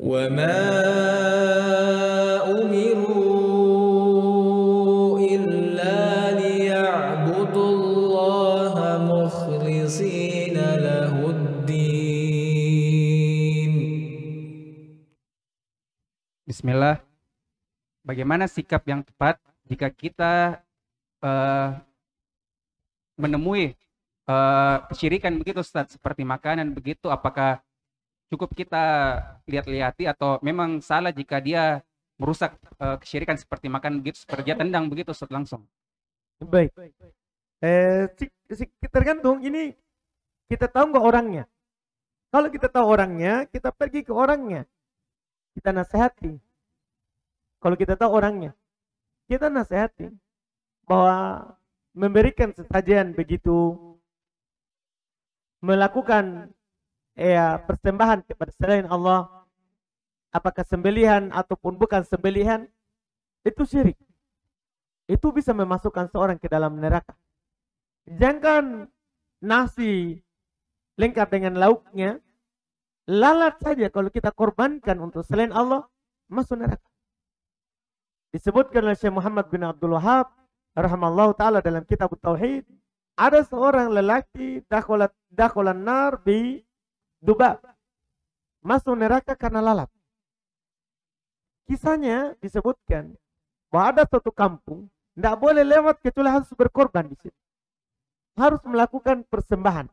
وما أمروا إلا ليعبدوا الله مخلصين له الدين. Bismillah. Bagaimana sikap yang tepat jika kita menemui kesyirikan begitu Ustaz, seperti makanan begitu, apakah cukup kita lihat-lihati atau memang salah jika dia merusak kesyirikan seperti makan begitu, seperti dia tendang begitu Ustaz langsung? Baik. Tergantung ini kita tahu nggak orangnya. Kalau kita tahu orangnya, kita pergi ke orangnya. Kita nasihati. Kalau kita tahu orangnya, kita nasihati bahwa memberikan sesajian begitu, melakukan persembahan kepada selain Allah, apakah sembelihan ataupun bukan sembelihan, itu syirik. Itu bisa memasukkan seorang ke dalam neraka. Jangan nasi lengkap dengan lauknya, lalat saja kalau kita korbankan untuk selain Allah, masuk neraka. Disebutkan oleh Syekh Muhammad bin Abdul Wahab rahimallahu taala dalam kitab Tauhid, ada seorang lelaki dakhalan nar bi dubab, masuk neraka karena lalat. Kisahnya disebutkan bahwa ada suatu kampung tidak boleh lewat kecuali harus berkorban di situ. Harus melakukan persembahan.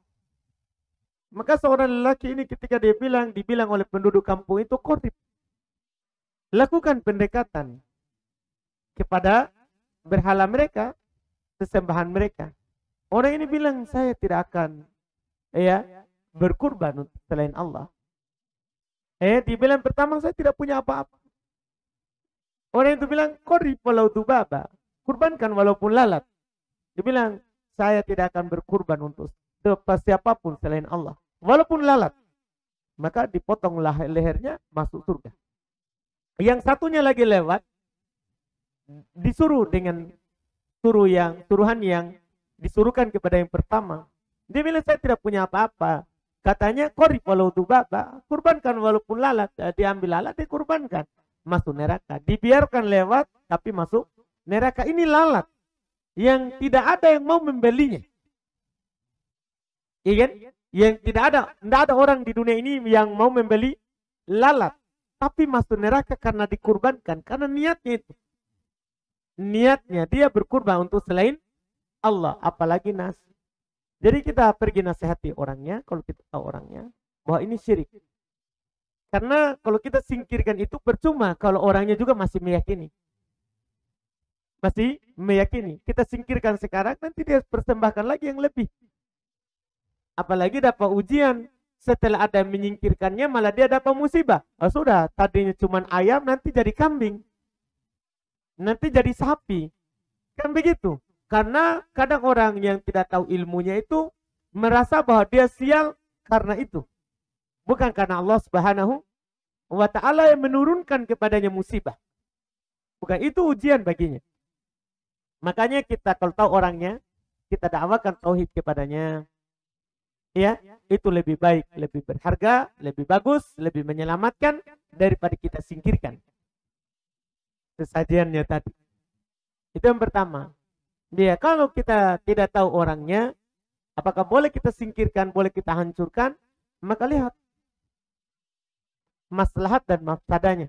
Maka seorang lelaki ini ketika dibilang oleh penduduk kampung itu korib, lakukan pendekatan kepada berhala mereka, sesembahan mereka. Orang ini bilang, saya tidak akan berkurban untuk selain Allah. Dibilang pertama, saya tidak punya apa-apa. Orang itu bilang, korib walau dubaba, kurbankan walaupun lalat. Dia bilang, saya tidak akan berkurban untuk siapapun selain Allah, walaupun lalat. Maka dipotonglah lehernya, masuk surga. Yang satunya lagi lewat, disuruh dengan suruhan yang disuruhkan kepada yang pertama. Dia bilang, saya tidak punya apa-apa. Katanya, korib walau dubaba, kurbankan walaupun lalat. Diambil lalat, dikurbankan, masuk neraka. Dibiarkan lewat, tapi masuk neraka. Ini lalat yang tidak ada yang mau membelinya. Iya kan? Yang tidak ada orang di dunia ini yang mau membeli lalat, tapi masuk neraka karena dikurbankan, karena niatnya itu. Niatnya dia berkurban untuk selain Allah, apalagi nasi. Jadi kita pergi nasihati orangnya, kalau kita tahu orangnya, bahwa ini syirik. Karena kalau kita singkirkan itu percuma kalau orangnya juga masih meyakini. Masih meyakini. Kita singkirkan sekarang, nanti dia persembahkan lagi yang lebih. Apalagi dapat ujian, setelah ada yang menyingkirkannya malah dia dapat musibah. Oh, sudah, tadinya cuma ayam, nanti jadi kambing. Nanti jadi sapi. Kan begitu. Karena kadang orang yang tidak tahu ilmunya itu merasa bahwa dia sial karena itu. Bukan karena Allah Subhanahu wa ta'ala yang menurunkan kepadanya musibah. Bukan, itu ujian baginya. Makanya kita kalau tahu orangnya, kita dakwakan tauhid kepadanya. Ya, itu lebih baik, lebih berharga, lebih bagus, lebih menyelamatkan daripada kita singkirkan sesajiannya tadi. Itu yang pertama. Dia, kalau kita tidak tahu orangnya, apakah boleh kita singkirkan, boleh kita hancurkan, maka lihat maslahat dan mafsadanya.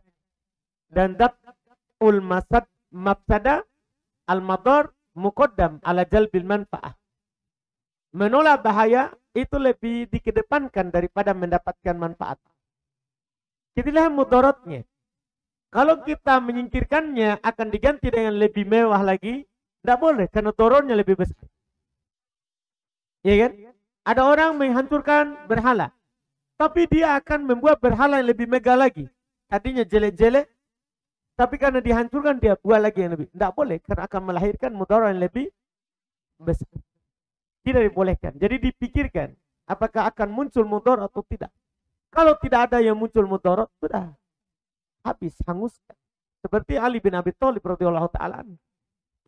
Dan daf'ul mafsada al-madar muqaddam ala jalbil manfaah. Menolak bahaya itu lebih dikedepankan daripada mendapatkan manfaat. Kita lihat mudaratnya. Kalau kita menyingkirkannya akan diganti dengan lebih mewah lagi, tidak boleh karena dorornya lebih besar. Ya kan? Ada orang menghancurkan berhala, tapi dia akan membuat berhala yang lebih megah lagi. Tadinya jelek-jelek, tapi karena dihancurkan dia buat lagi yang lebih. Tidak boleh karena akan melahirkan mudarat yang lebih besar. Tidak dibolehkan. Jadi dipikirkan apakah akan muncul mudarat atau tidak. Kalau tidak ada yang muncul mudarat, sudah habis, hanguskan. Seperti Ali bin Abi Thalib radhiyallahu ta'ala.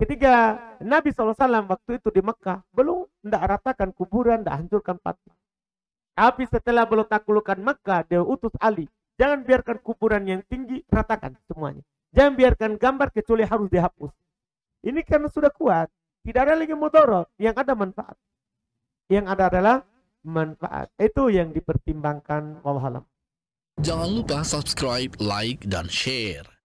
Ketika Nabi SAW waktu itu di Mekah, belum tidak ratakan kuburan, tidak hancurkan patung. Tapi setelah belum taklukkan Mekah, dia utus Ali, Jangan biarkan kuburan yang tinggi, ratakan semuanya. Jangan biarkan gambar kecuali harus dihapus. Ini karena sudah kuat. Tidak ada lagi mudorot, yang ada manfaat. Yang ada adalah manfaat. Itu yang dipertimbangkan. Wallahu a'lam. Jangan lupa subscribe, like, dan share.